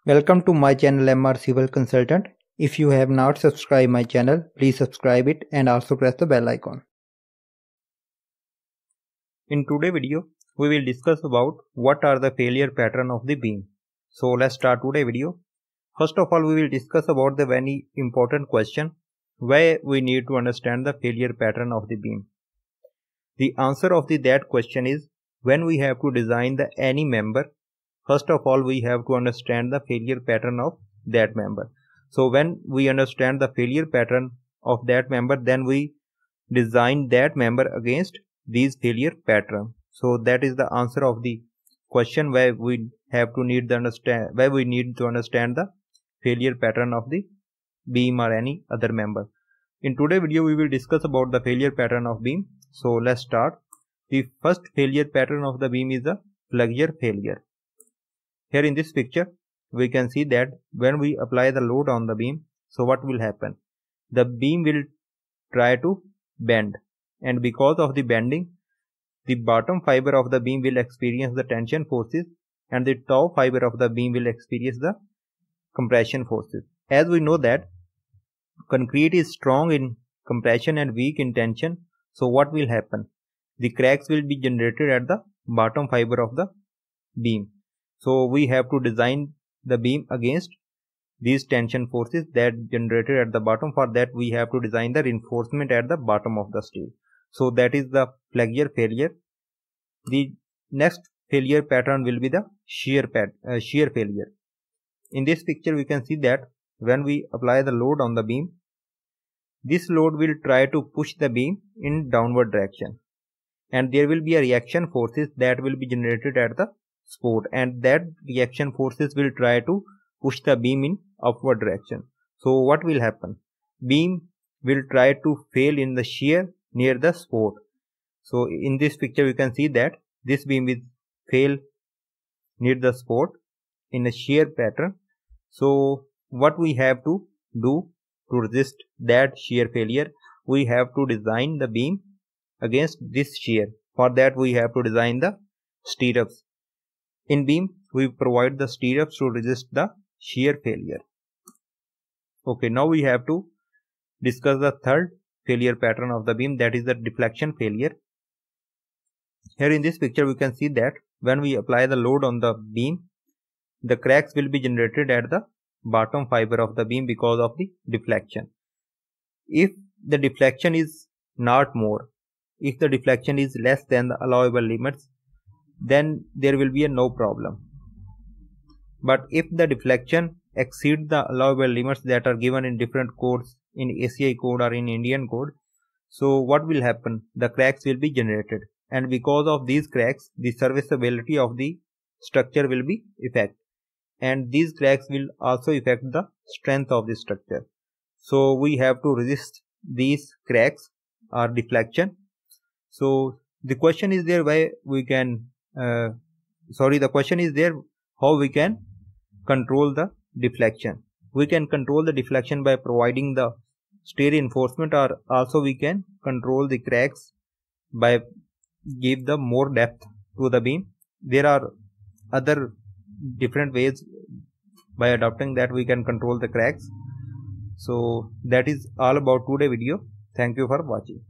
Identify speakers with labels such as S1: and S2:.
S1: Welcome to my channel MR Civil Consultant. If you have not subscribed my channel, please subscribe it and also press the bell icon. In today's video, we will discuss about what are the failure pattern of the beam. So let's start today's video. First of all, we will discuss about the very important question, why we need to understand the failure pattern of the beam. The answer of that question is, when we have to design any member, first of all we have to understand the failure pattern of that member. So when we understand the failure pattern of that member, then we design that member against these failure pattern. So that is the answer of the question, why we need to understand the failure pattern of the beam or any other member. In today's video we will discuss about the failure pattern of beam. So let's start. The first failure pattern of the beam is the flexure failure. Here in this picture we can see that when we apply the load on the beam, so what will happen? The beam will try to bend, and because of the bending, the bottom fiber of the beam will experience the tension forces and the top fiber of the beam will experience the compression forces. As we know that concrete is strong in compression and weak in tension, so what will happen? The cracks will be generated at the bottom fiber of the beam. So we have to design the beam against these tension forces that generated at the bottom. For that we have to design the reinforcement at the bottom of the steel. So that is the flexure failure. The next failure pattern will be the shear failure. In this picture we can see that when we apply the load on the beam, this load will try to push the beam in downward direction, and there will be a reaction forces that will be generated at the support, and that reaction forces will try to push the beam in upward direction. So what will happen? Beam will try to fail in the shear near the support. So in this picture we can see that this beam will fail near the support in a shear pattern. So what we have to do to resist that shear failure? We have to design the beam against this shear. For that we have to design the stirrups. In beam we provide the stirrups to resist the shear failure. Okay, now we have to discuss the third failure pattern of the beam, that is the deflection failure. Here in this picture we can see that when we apply the load on the beam, the cracks will be generated at the bottom fiber of the beam because of the deflection. If the deflection is not more, if the deflection is less than the allowable limits, then there will be no problem. But if the deflection exceeds the allowable limits that are given in different codes, in ACI code or in Indian code, so what will happen? The cracks will be generated, and because of these cracks the serviceability of the structure will be affected, and these cracks will also affect the strength of the structure. So we have to resist these cracks or deflection. So the question is there, why we can the question is there, how we can control the deflection. We can control the deflection by providing the stay reinforcement, or also we can control the cracks by give the more depth to the beam. There are other different ways by adopting that we can control the cracks. So that is all about today's video. Thank you for watching.